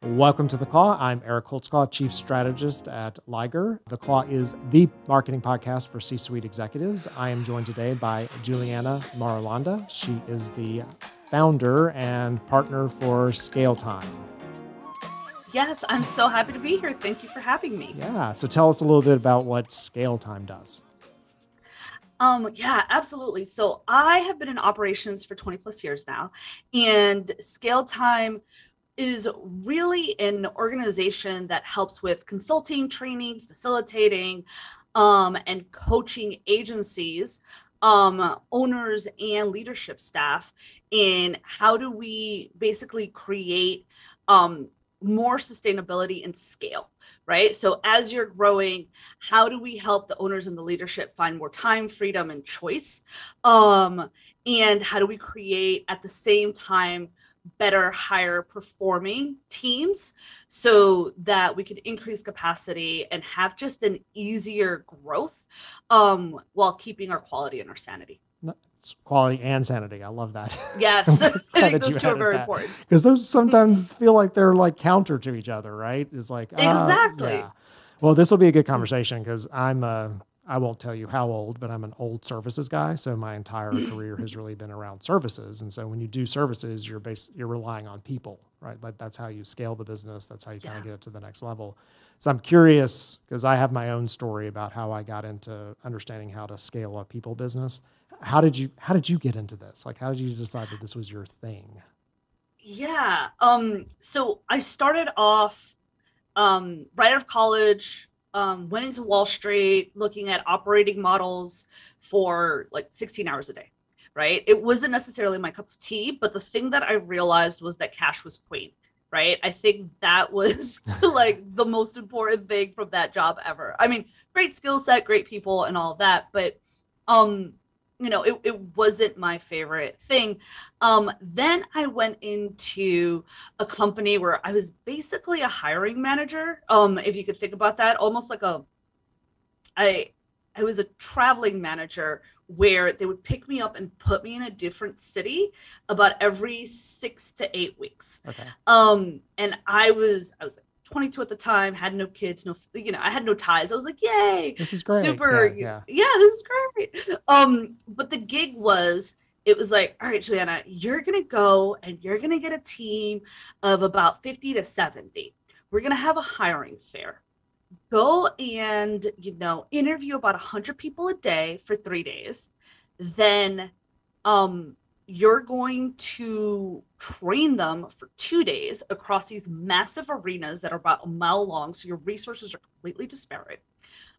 Welcome to The Claw. I'm Eric Holtzclaw, Chief Strategist at Liger. The Claw is the marketing podcast for C-suite executives. I am joined today by Juliana Marulanda. She is the founder and partner for Scaletime. Yes, I'm so happy to be here. Thank you for having me. Yeah, so tell us a little bit about what Scaletime does. Yeah, absolutely. So I have been in operations for 20 plus years now, and Scaletime is really an organization that helps with consulting, training, facilitating, and coaching agencies, owners and leadership staff in how do we basically create more sustainability and scale, right? So as you're growing, how do we help the owners and the leadership find more time, freedom, and choice? And how do we create at the same time better, higher performing teams so that we could increase capacity and have just an easier growth while keeping our quality and our sanity. It's quality and sanity. I love that. Yes, I think those two are very important. Because those sometimes feel like they're like counter to each other, right? It's like, exactly. Yeah. Well, this will be a good conversation because I won't tell you how old, but I'm an old services guy. So my entire career has really been around services. And so when you do services, you're relying on people, right? Like that's how you scale the business. That's how you kind of get it to the next level. So I'm curious because I have my own story about how I got into understanding how to scale a people business. How did you get into this? Like, how did you decide that this was your thing? Yeah. So I started off right out of college, went into Wall Street looking at operating models for like 16 hours a day, right? It wasn't necessarily my cup of tea, but the thing that I realized was that cash was queen, right? I think that was like the most important thing from that job ever. I mean, great skill set, great people and all of that, but it wasn't my favorite thing. Then I went into a company where I was basically a hiring manager. If you could think about that, almost like I was a traveling manager where they would pick me up and put me in a different city about every 6 to 8 weeks. Okay. And I was like 22 at the time, had no kids, I had no ties. I was like, yay, this is great. Super. Yeah, this is great. But the gig it was like, all right, Juliana, you're going to go and you're going to get a team of about 50 to 70. We're going to have a hiring fair. Go and, interview about 100 people a day for 3 days. Then, you're going to train them for 2 days across these massive arenas that are about a mile long. So your resources are completely disparate.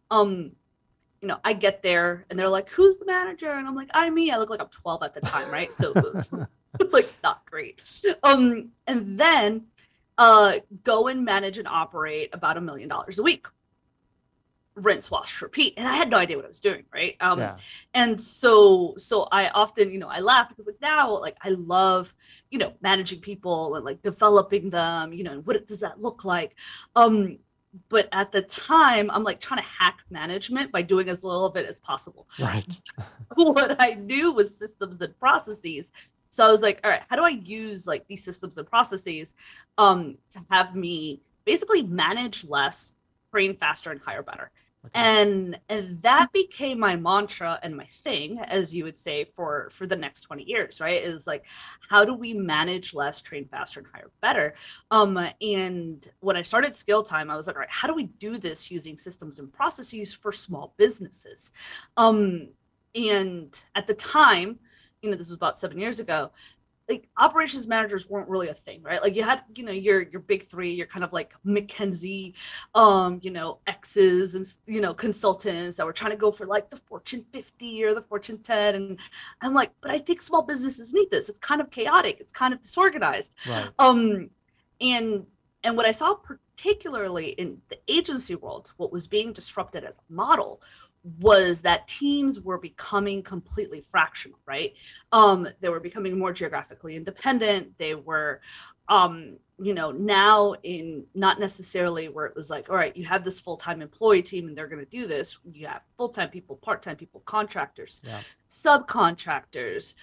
I get there and they're like, who's the manager? And I'm like, me. I look like I'm 12 at the time, right? So it was like not great. And then go and manage and operate about $1 million a week. Rinse, wash, repeat. And I had no idea what I was doing, right? And so I often, I laugh because like now, like I love, managing people and like developing them, and what does that look like? But at the time, I'm like trying to hack management by doing as little of it as possible. Right. What I knew was systems and processes. So I was like, all right, how do I use like these systems and processes to have me basically manage less, train faster, and hire better? Okay. And that became my mantra and my thing, as you would say, for the next 20 years, right? Is like, how do we manage less, train faster, and hire better? And when I started Scaletime, I was like, all right, how do we do this using systems and processes for small businesses? And at the time, this was about 7 years ago, like operations managers weren't really a thing, right? Like you had, your big three, you're kind of like McKinsey, X's and, consultants that were trying to go for like the Fortune 50 or the Fortune 10. And I'm like, but I think small businesses need this. It's kind of chaotic. It's kind of disorganized. Right. And what I saw particularly in the agency world, what was being disrupted as a model was that teams were becoming completely fractional, right? They were becoming more geographically independent. They were now in not necessarily where it was like, all right, you have this full-time employee team and they're going to do this. You have full-time people, part-time people, contractors, subcontractors,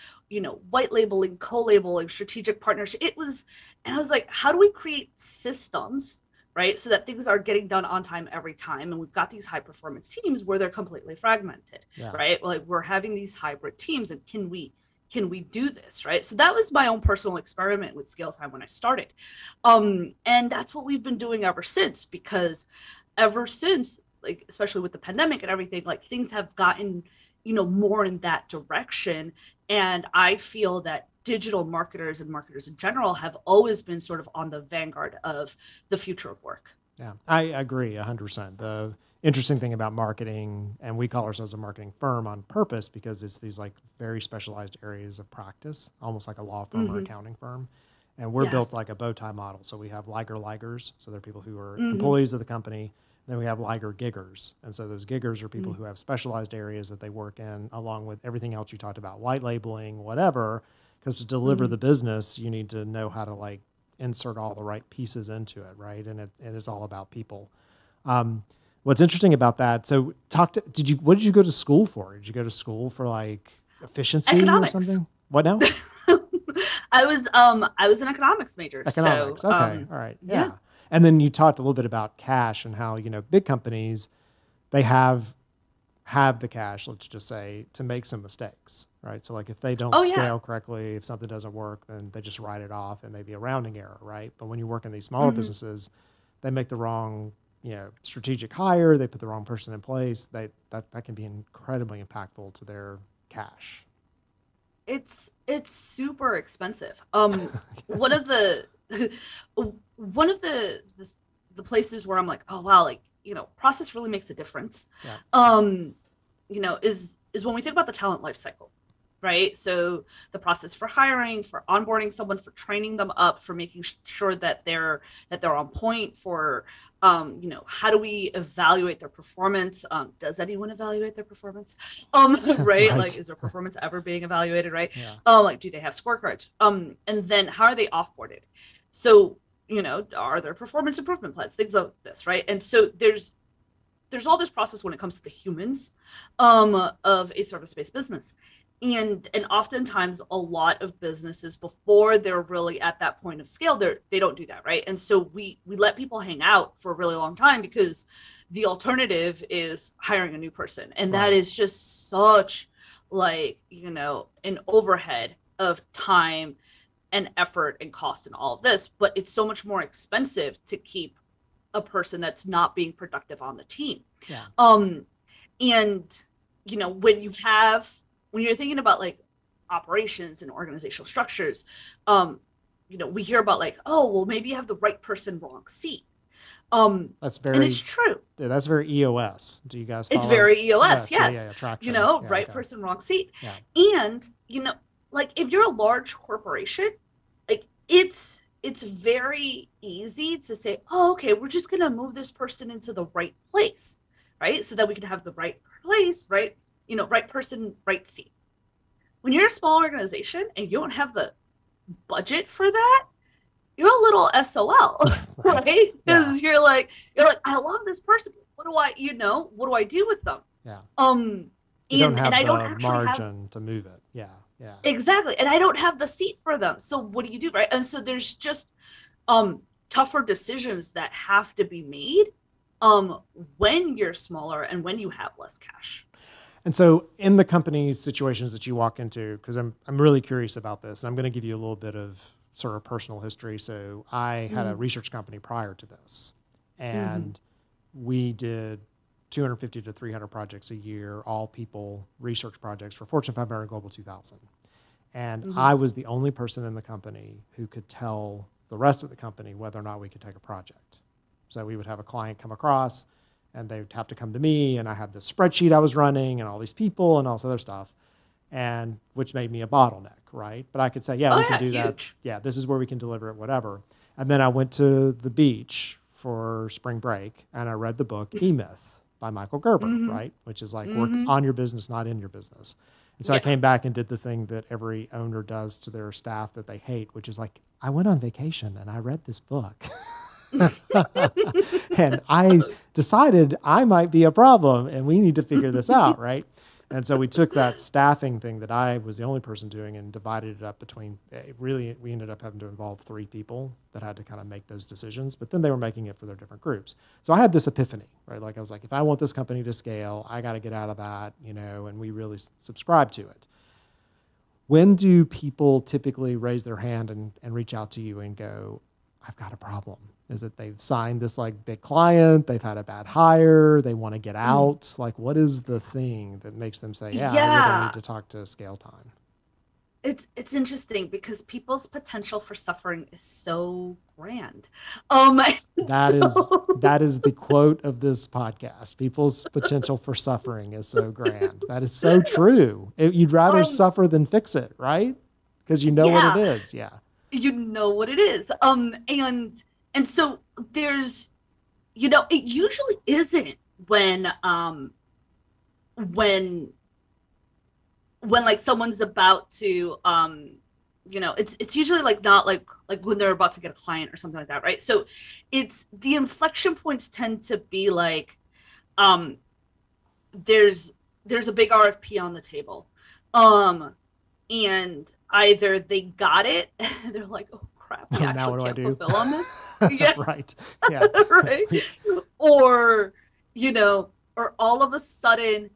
white labeling, co-labeling, strategic partnership. And I was like, how do we create systems, right? So that things are getting done on time every time. And we've got these high performance teams where they're completely fragmented, right? Like we're having these hybrid teams, and can we do this, right? So that was my own personal experiment with Scaletime when I started. And that's what we've been doing ever since, because ever since, like, especially with the pandemic and everything, like things have gotten, more in that direction. And I feel that digital marketers and marketers in general have always been sort of on the vanguard of the future of work. Yeah, I agree 100%. The interesting thing about marketing, and we call ourselves a marketing firm on purpose because it's these like very specialized areas of practice, almost like a law firm or accounting firm. And we're built like a bow tie model. So we have Ligers. So they're people who are employees of the company. Then we have Liger giggers. And so those giggers are people who have specialized areas that they work in, along with everything else you talked about, white labeling, whatever. Because to deliver the business, you need to know how to like insert all the right pieces into it, right? And it is all about people. What's interesting about that? So, what did you go to school for? Did you go to school for like efficiency economics. or something? What now? I was an economics major. Economics. So, okay. All right. Yeah. And then you talked a little bit about cash and how, big companies, they have the cash, let's just say, to make some mistakes, right? So like if they don't scale correctly, if something doesn't work, then they just write it off and maybe a rounding error, right? But when you work in these smaller businesses, they make the wrong, strategic hire, they put the wrong person in place, that can be incredibly impactful to their cash. It's super expensive. One of the places where I'm like, oh wow, like, process really makes a difference. Is when we think about the talent life cycle, right? So the process for hiring, for onboarding someone, for training them up, for making sure that they're on point, for how do we evaluate their performance? Does anyone evaluate their performance? Right? Like, is their performance ever being evaluated, right? Like, do they have scorecards? And then how are they offboarded? So, are there performance improvement plans, things like this, right? And so there's all this process when it comes to the humans of a service-based business. And oftentimes a lot of businesses, before they're really at that point of scale, they don't do that, right? And so we let people hang out for a really long time because the alternative is hiring a new person. And that is just such like, an overhead of time and effort and cost and all of this, but it's so much more expensive to keep a person that's not being productive on the team. And when you're thinking about like operations and organizational structures, we hear about like, oh, well, maybe you have the right person, wrong seat. That's very, and it's true. Yeah, that's very EOS. Do you guys follow? It's very EOS, yes. Yeah, traction. Right person, wrong seat. And, like if you're a large corporation, like it's very easy to say, oh, okay, we're just going to move this person into the right place, right? So that we can have the right place, right? Right person, right seat. When you're a small organization and you don't have the budget for that, you're a little SOL, right? Because you're like, I love this person. What do I do with them? Yeah. You don't have the margin to move it. Yeah. Exactly. And I don't have the seat for them. So what do you do, right? And so there's just tougher decisions that have to be made when you're smaller and when you have less cash. And so in the company situations that you walk into, because I'm really curious about this, and I'm going to give you a little bit of sort of personal history. So I had a research company prior to this, and we did 250 to 300 projects a year, all people research projects for Fortune 500 and Global 2000. And I was the only person in the company who could tell the rest of the company whether or not we could take a project. So we would have a client come across and they'd have to come to me, and I had this spreadsheet I was running and all these people and all this other stuff, and which made me a bottleneck, right? But I could say, we can do that. Yeah, this is where we can deliver it, whatever. And then I went to the beach for spring break and I read the book E-Myth by Michael Gerber, right? Which is like work on your business, not in your business. And so I came back and did the thing that every owner does to their staff that they hate, which is like, I went on vacation and I read this book. And I decided I might be a problem and we need to figure this out, right? And so we took that staffing thing that I was the only person doing and divided it up between, we ended up having to involve 3 people that had to kind of make those decisions, but then they were making it for their different groups. So I had this epiphany, right? Like I was like, if I want this company to scale, I got to get out of that, and we really subscribe to it. When do people typically raise their hand and reach out to you and go, I've got a problem? Is it they've signed this like big client, they've had a bad hire, they want to get out? Like, what is the thing that makes them say, I really need to talk to Scaletime? It's interesting because people's potential for suffering is so grand. That is the quote of this podcast. People's potential for suffering is so grand. That is so true. You'd rather suffer than fix it, right? Because you know what it is. Yeah. You know what it is. And so there's, it usually isn't when like someone's about to, it's usually like not like when they're about to get a client or something like that, right? So it's the inflection points tend to be like, there's a big RFP on the table, and either they got it, they're like, oh crap, we actually can't fulfill on this. Yes. Right. Yeah. Right. Or, or all of a sudden,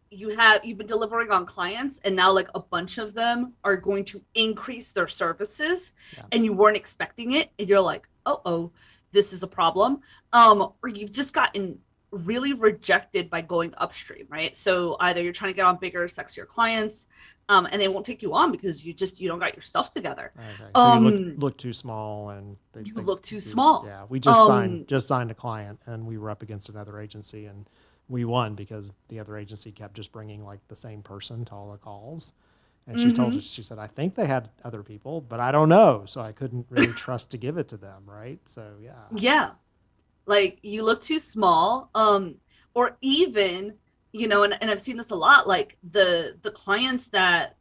you've been delivering on clients and now like a bunch of them are going to increase their services and you weren't expecting it. And you're like, oh, this is a problem. Or you've just gotten really rejected by going upstream, right? So either you're trying to get on bigger, sexier clients, and they won't take you on because you don't got your stuff together. Okay. So you look too small, and you look too small. Yeah, we just signed a client, and we were up against another agency, and we won because the other agency kept just bringing like the same person to all the calls. And she told us, she said, I think they had other people, but I don't know. So I couldn't really trust to give it to them, right? So yeah. Yeah, like you look too small, or even. And I've seen this a lot, like the clients that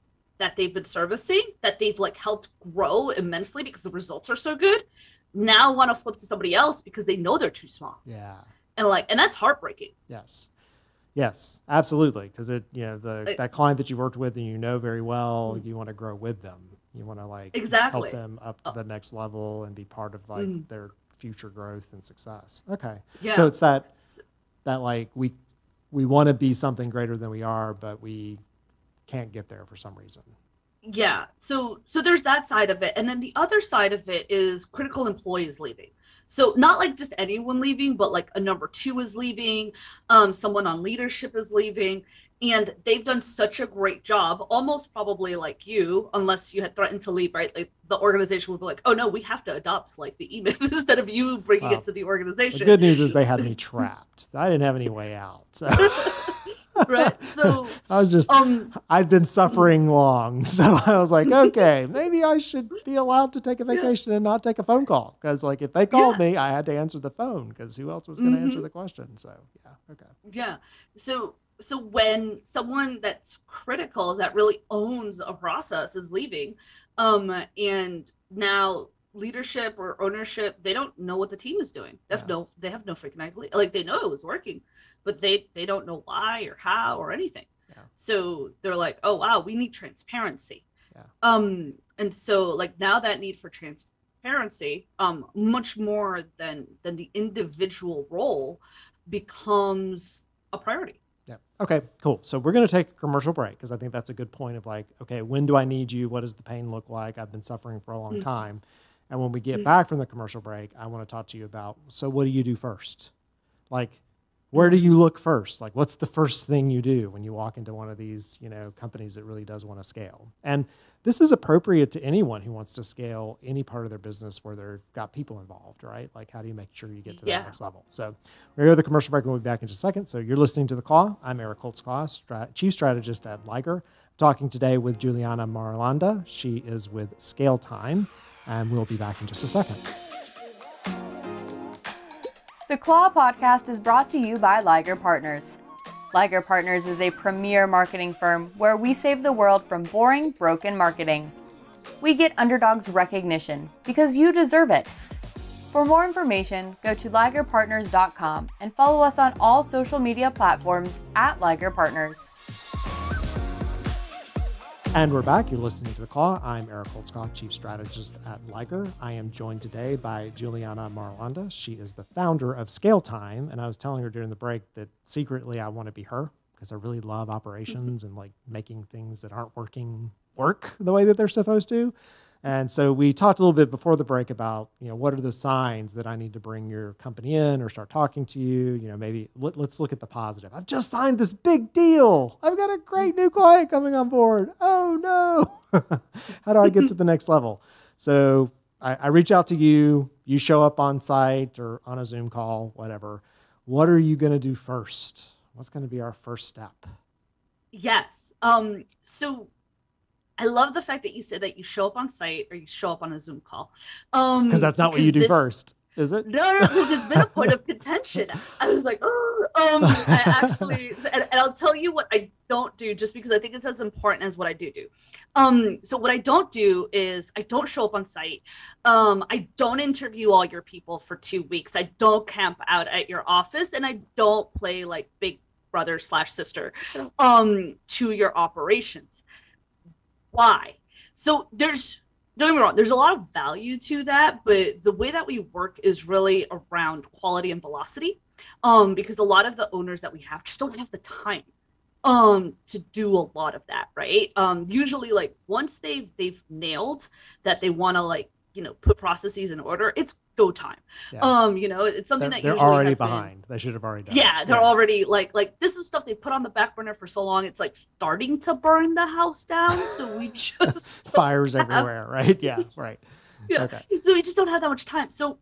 they've been servicing, that they've like helped grow immensely because the results are so good, now want to flip to somebody else because they know they're too small. Yeah. And that's heartbreaking. Yes, absolutely. Because that client that you worked with and very well, you want to grow with them. You want to help them up to the next level and be part of their future growth and success. Okay. Yeah. So it's that like we want to be something greater than we are, but we can't get there for some reason. Yeah. So there's that side of it. And then the other side of it is critical employees leaving. So not like just anyone leaving, but like a number 2 is leaving. Someone on leadership is leaving. And they've done such a great job, almost probably like you, unless you had threatened to leave, right? Like the organization would be like, oh no, we have to adopt like the email instead of you bringing it to the organization. The good news is they had me trapped. I didn't have any way out. So. Right. So I was just, I'd been suffering long. So I was like, okay, maybe I should be allowed to take a vacation and not take a phone call. Because like if they called me, I had to answer the phone because who else was going to answer the question? So yeah. Okay. Yeah. So when someone that's critical, that really owns a process is leaving, and now leadership or ownership, they don't know what the team is doing. They have no freaking idea. Like they know it was working, but they don't know why or how or anything. Yeah. So they're like, oh wow, we need transparency. Yeah. And so like now that need for transparency, much more than the individual role becomes a priority. Yeah. Okay, cool. So we're going to take a commercial break because I think that's a good point of like, okay, when do I need you? What does the pain look like? I've been suffering for a long time. And when we get back from the commercial break, I want to talk to you about, so what do you do first? Like, where do you look first? Like, what's the first thing you do when you walk into one of these, companies that really does want to scale? And this is appropriate to anyone who wants to scale any part of their business where they've got people involved, right? Like, how do you make sure you get to that next level? So we're going to go to the commercial break and we'll be back in just a second. So you're listening to The Claw. I'm Eric Holtz-Claw, Chief Strategist at Liger. I'm talking today with Juliana Marulanda. She is with Scaletime, and we'll be back in just a second. The Claw podcast is brought to you by Liger Partners. Liger Partners is a premier marketing firm where we save the world from boring, broken marketing. We get underdogs recognition because you deserve it. For more information, go to ligerpartners.com and follow us on all social media platforms at Liger Partners. And we're back. You're listening to The Claw. I'm Eric Holtzclaw, Chief Strategist at Liger. I am joined today by Juliana Marulanda. She is the founder of Scaletime. And I was telling her during the break that secretly I want to be her because I really love operations and like making things that aren't working work the way that they're supposed to. And so we talked a little bit before the break about, what are the signs that I need to bring your company in or start talking to you? Maybe let's look at the positive. I've just signed this big deal. I've got a great new client coming on board. Oh no. How do I get to the next level? So I reach out to you, you show up on site or on a Zoom call, whatever. What are you going to do first? What's going to be our first step? Yes. So I love the fact that you said that you show up on site or you show up on a Zoom call. Because that's not what you do first, is it? No, because it's been a point of contention. I was like, I actually, and I'll tell you what I don't do just because I think it's as important as what I do. So what I don't do is I don't show up on site. I don't interview all your people for 2 weeks. I don't camp out at your office, and I don't play like big brother / sister to your operations. Why? So don't get me wrong, there's a lot of value to that, but the way that we work is really around quality and velocity, because a lot of the owners that we have just don't have the time to do a lot of that, right? Usually like once they've nailed that they want to put processes in order, it's go time. Yeah. It's something that they're usually already has behind. They should have already done. Yeah, they're already like this is stuff they put on the back burner for so long. It's like starting to burn the house down. So we just fires everywhere, right? Yeah, right. Yeah. Okay. So we just don't have that much time. So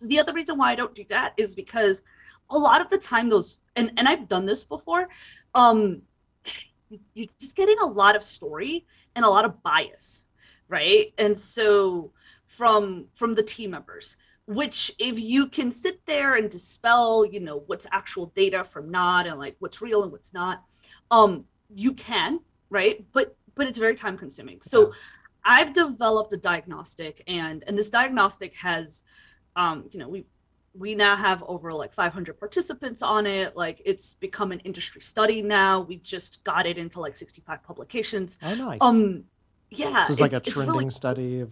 the other reason why I don't do that is because a lot of the time those and I've done this before, you're just getting a lot of story and a lot of bias, right? And so from the team members, which if you can sit there and dispel, what's actual data from not and like what's real and what's not, you can, right? But it's very time consuming. So I've developed a diagnostic and this diagnostic has, we now have over like 500 participants on it. Like it's become an industry study now. We just got it into like 65 publications. Oh, nice. Yeah, so it's like a trending really study of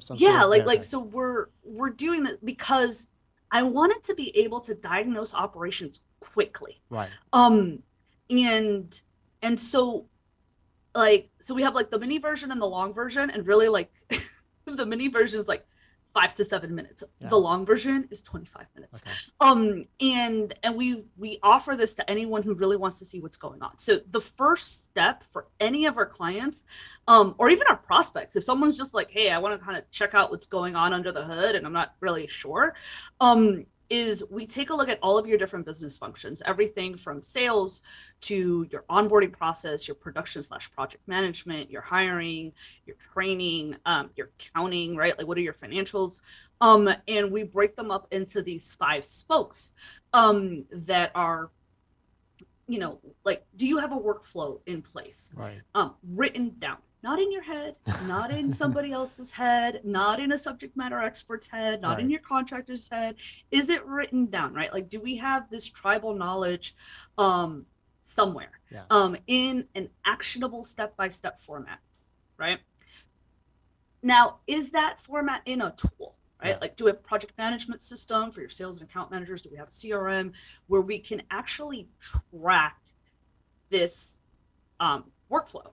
something. Yeah, like so we're doing that because I wanted to be able to diagnose operations quickly. Right. And so so we have like the mini version and the long version, and really like the mini version is like 5 to 7 minutes. Yeah. The long version is 25 minutes. Okay. And we offer this to anyone who really wants to see what's going on. So the first step for any of our clients, or even our prospects, if someone's just like, hey, I want to kind of check out what's going on under the hood and I'm not really sure, is we take a look at all of your different business functions, everything from sales to your onboarding process, your production / project management, your hiring, your training, your accounting, right? Like what are your financials? And we break them up into these 5 spokes that are, like, do you have a workflow in place? Right. Written down. Not in your head, not in somebody else's head, not in a subject matter expert's head, not in your contractor's head. Is it written down, right? Like, do we have this tribal knowledge somewhere in an actionable step-by-step format, right? Now, is that format in a tool, right? Yeah. Like, do we have a project management system for your sales and account managers? Do we have a CRM where we can actually track this workflow?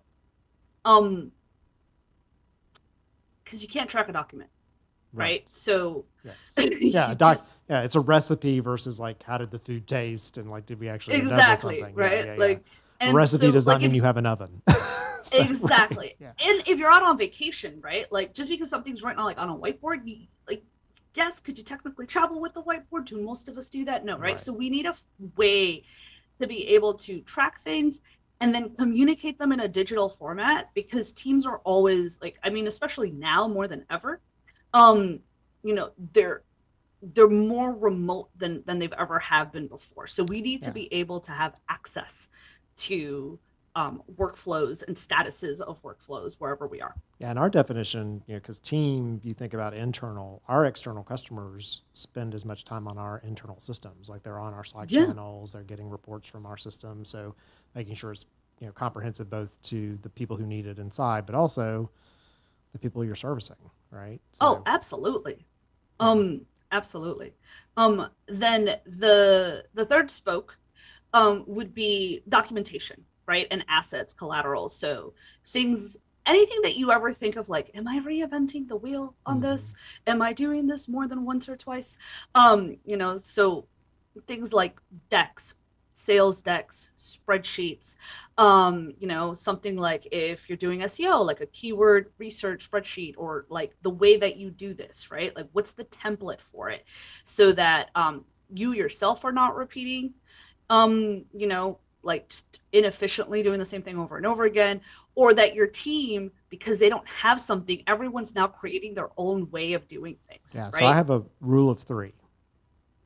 Because you can't track a document, right? So yes. It's a recipe versus like how did the food taste and like did we actually end up with something, right? A recipe does not mean you have an oven. So, exactly. And if you're out on vacation, right? Like just because something's written on a whiteboard, yes, could you technically travel with the whiteboard? Do most of us do that? No, right? So we need a way to be able to track things and then communicate them in a digital format, because teams are always especially now more than ever, they're more remote than they've ever have been before. So we need to be able to have access to workflows and statuses of workflows wherever we are. Yeah, and our definition, because team, you think about internal, our external customers spend as much time on our internal systems. Like they're on our Slack channels, they're getting reports from our system. So making sure it's comprehensive both to the people who need it inside, but also the people you're servicing, right? So, oh, absolutely. Absolutely. Then the third spoke would be documentation, right? And assets, collateral. So anything that you ever think of, like, am I reinventing the wheel on this? Am I doing this more than once or twice? So things like decks, sales decks, spreadsheets, something like if you're doing SEO, like a keyword research spreadsheet, or like the way that you do this, right? Like what's the template for it, so that you yourself are not repeating, like just inefficiently doing the same thing over and over again, or that your team, because they don't have something, everyone's now creating their own way of doing things. Yeah. Right? So I have a rule of 3.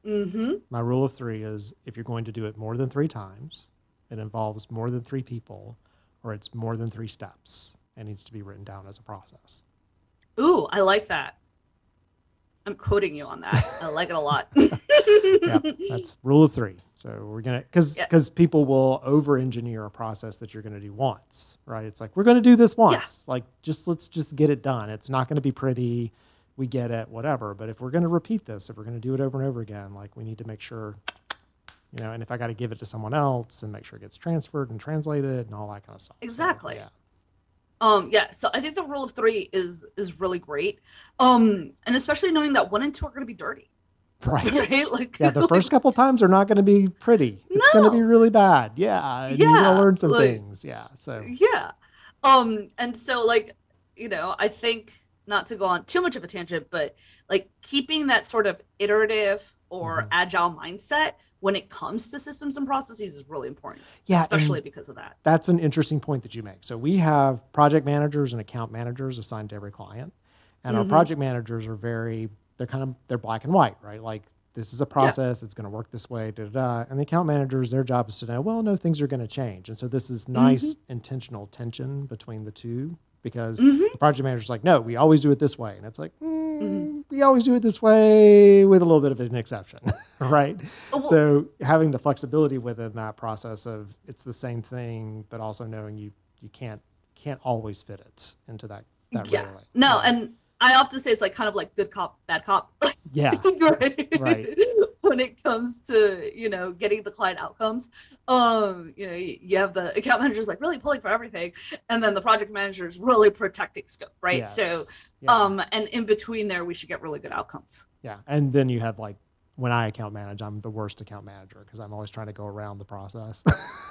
Mm-hmm. My rule of 3 is if you're going to do it more than 3 times, it involves more than 3 people, or it's more than 3 steps, and needs to be written down as a process. Ooh, I like that. I'm quoting you on that. I like it a lot. Yeah, that's rule of 3. So we're going to, because people will over-engineer a process that you're going to do once, right? It's like, we're going to do this once. Like, let's just get it done. It's not going to be pretty. We get it, whatever. But if we're going to repeat this, if we're going to do it over and over again, like we need to make sure, and if I got to give it to someone else and make sure it gets transferred and translated and all that kind of stuff. Exactly. So, so I think the rule of 3 is really great. And especially knowing that 1 and 2 are going to be dirty. Right. Right? Like, the first couple times are not going to be pretty. It's going to be really bad. Yeah. And you're going to learn some things. Yeah. So. Yeah. And so I think, not to go on too much of a tangent, but like keeping that sort of iterative or agile mindset when it comes to systems and processes is really important. Yeah. Especially because of that. That's an interesting point that you make. So we have project managers and account managers assigned to every client. And our project managers are they're black and white, right? Like this is a process. It's going to work this way, And the account managers, their job is to know, well, no, things are going to change. And so this is nice intentional tension between the two, because the project manager's like, no, we always do it this way. And it's like, we always do it this way with a little bit of an exception, right? So having the flexibility within that process of it's the same thing, but also knowing you can't always fit it into that rarely. No, and I often say it's like kind of like good cop, bad cop. Yeah. Right. When it comes to, getting the client outcomes, you have the account managers like really pulling for everything. And then the project managers really protecting scope. Right. Yes. So, and in between there, we should get really good outcomes. Yeah. And then you have like, when I account manage, I'm the worst account manager because I'm always trying to go around the process.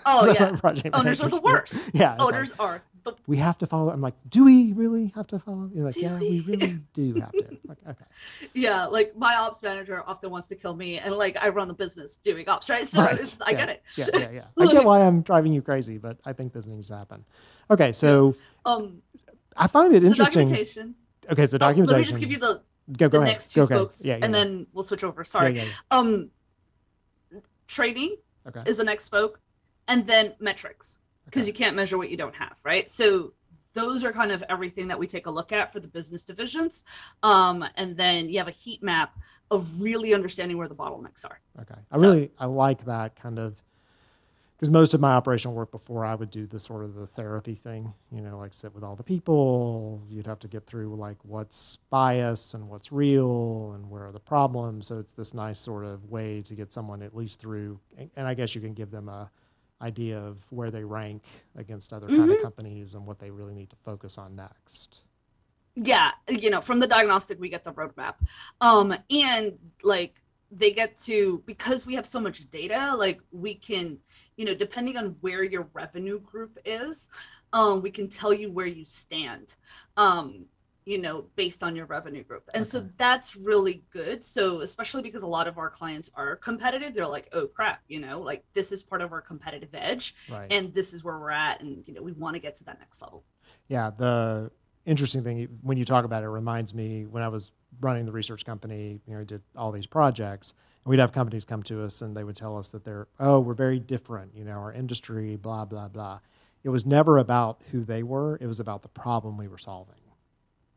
Oh, yeah. Owners are the worst. Yeah. Owners are the we have to follow. I'm like, do we really have to follow? You're like, we really do have to. Like, okay. Yeah. Like my ops manager often wants to kill me, and like I run the business doing ops, right? So I get it. Yeah. I get why I'm driving you crazy, but I think this needs to happen. Okay. So I find it interesting. Documentation. Okay. So documentation. Let me just give you the ahead. Next 2 spokes, and then we'll switch over. Sorry. Training is the next spoke, and then metrics, because you can't measure what you don't have, right? So those are kind of everything that we take a look at for the business divisions, and then you have a heat map of really understanding where the bottlenecks are. Okay, I like that kind of, because most of my operational work before, I would do the sort of the therapy thing, like sit with all the people. You'd have to get through like what's bias and what's real and where are the problems. So it's this nice sort of way to get someone at least through. And I guess you can give them a idea of where they rank against other kind of companies and what they really need to focus on next. Yeah. From the diagnostic, we get the roadmap. And like they get to, because we have so much data, like we can, depending on where your revenue group is, we can tell you where you stand, based on your revenue group. And so that's really good. So especially because a lot of our clients are competitive, they're like, oh crap, like this is part of our competitive edge, and this is where we're at. And, we want to get to that next level. Yeah. The interesting thing when you talk about it reminds me when I was running the research company, did all these projects. And we'd have companies come to us and they would tell us that we're very different, our industry, blah, blah, blah. It was never about who they were. It was about the problem we were solving.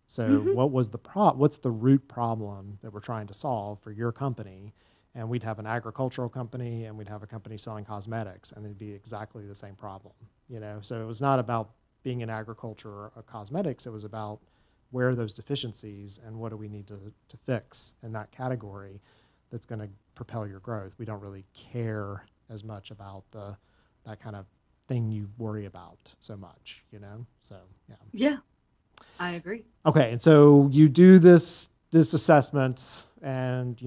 So what's the root problem that we're trying to solve for your company? And we'd have an agricultural company and we'd have a company selling cosmetics, and it'd be exactly the same problem, So it was not about being in agriculture or cosmetics. It was about where are those deficiencies and what do we need to fix in that category that's going to propel your growth. We don't really care as much about that kind of thing you worry about so much, So, yeah. Yeah, I agree. Okay. And so you do this assessment and,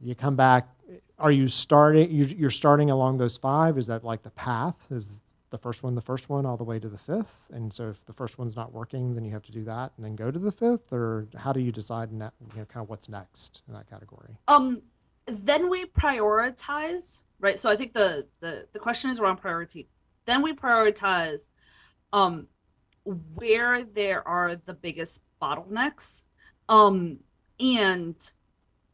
you come back. Are you you're starting along those 5? Is that like the path? Is the first one all the way to the 5th? And so if the first one's not working, then you have to do that and then go to the 5th? Or how do you decide kind of what's next in that category? Then we prioritize, right? So I think the question is around priority. Then we prioritize where there are the biggest bottlenecks and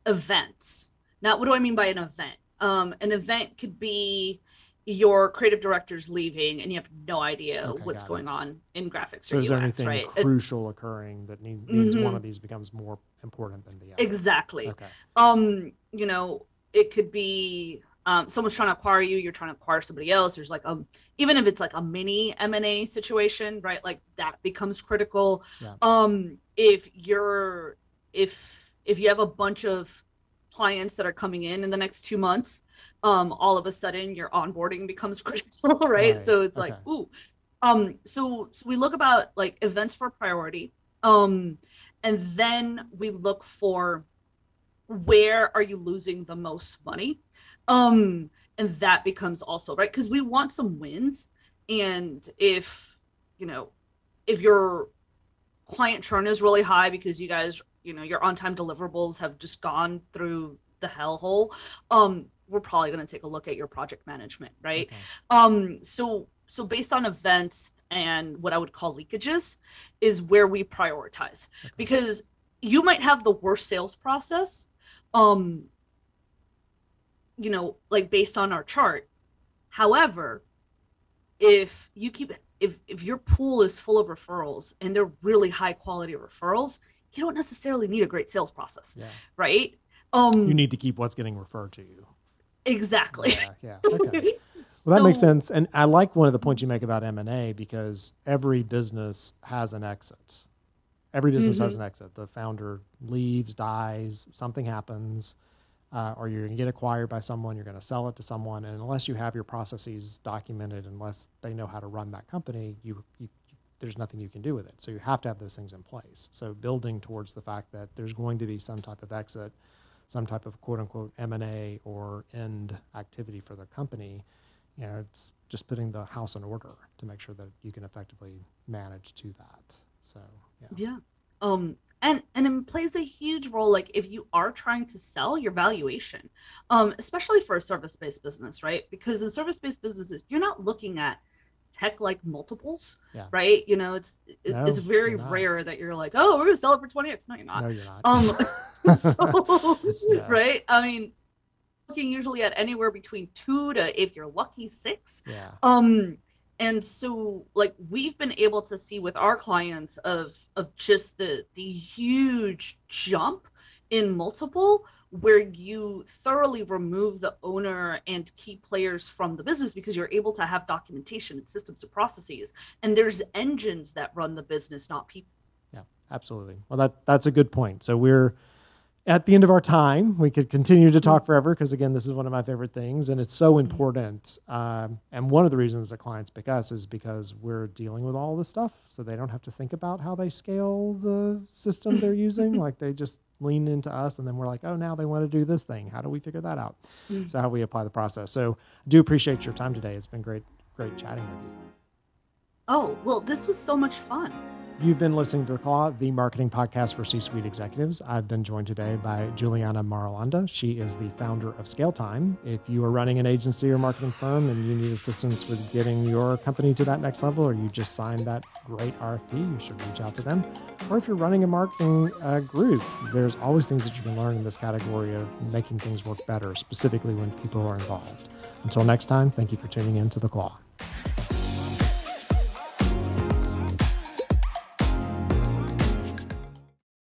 events. Now, what do I mean by an event? An event could be your creative director's leaving and you have no idea what's going on in graphics. So or is UX, there anything right? crucial occurring that means one of these becomes more important than the other? Exactly. Okay. It could be someone's trying to acquire you, you're trying to acquire somebody else. There's like even if it's like a mini M&A situation, right? Like that becomes critical. Yeah. If you have a bunch of clients that are coming in the next 2 months, all of a sudden your onboarding becomes critical, right? So it's like, ooh. So we look about like events for priority. And then we look for where are you losing the most money? And that becomes also, right? Because we want some wins. And if your client churn is really high because you guys, your on-time deliverables have just gone through the hellhole, we're probably going to take a look at your project management, right? Okay. So based on events and what I would call leakages is where we prioritize. Okay. Because you might have the worst sales process, like based on our chart. However, if your pool is full of referrals and they're really high quality referrals, you don't necessarily need a great sales process, right? You need to keep what's getting referred to you. Exactly. Yeah. Okay. Well, that makes sense. And I like one of the points you make about M&A because every business has an exit. Every business has an exit. The founder leaves, dies, something happens, or you're going to get acquired by someone, you're going to sell it to someone. And unless you have your processes documented, unless they know how to run that company, there's nothing you can do with it. So you have to have those things in place. So building towards the fact that there's going to be some type of exit, some type of quote unquote M&A or end activity for the company, it's just putting the house in order to make sure that you can effectively manage to that. So, yeah. And it plays a huge role, like if you are trying to sell, your valuation, especially for a service-based business, right? Because in service-based businesses, you're not looking at tech-like multiples, right? It's very rare that you're like, oh, we're gonna sell it for 20x. No, you're not. No, you're not. Right? I mean, looking usually at anywhere between 2 to, if you're lucky, 6. And so like we've been able to see with our clients of just the huge jump in multiple where you thoroughly remove the owner and key players from the business because you're able to have documentation and systems and processes. And there's engines that run the business, not people. Yeah, absolutely. Well, that's a good point. So we're at the end of our time. We could continue to talk forever because, again, this is one of my favorite things, and it's so important. And one of the reasons that clients pick us is because we're dealing with all this stuff, so they don't have to think about how they scale the system they're using. Like they just lean into us, and then we're like, oh, now they want to do this thing. How do we figure that out? So how we apply the process. So I do appreciate your time today. It's been great chatting with you. Oh, well, this was so much fun. You've been listening to The Claw, the marketing podcast for C-suite executives. I've been joined today by Juliana Marulanda. She is the founder of Scaletime. If you are running an agency or marketing firm and you need assistance with getting your company to that next level, or you just signed that great RFP, you should reach out to them. Or if you're running a marketing group, there's always things that you can learn in this category of making things work better, specifically when people are involved. Until next time, thank you for tuning in to The Claw.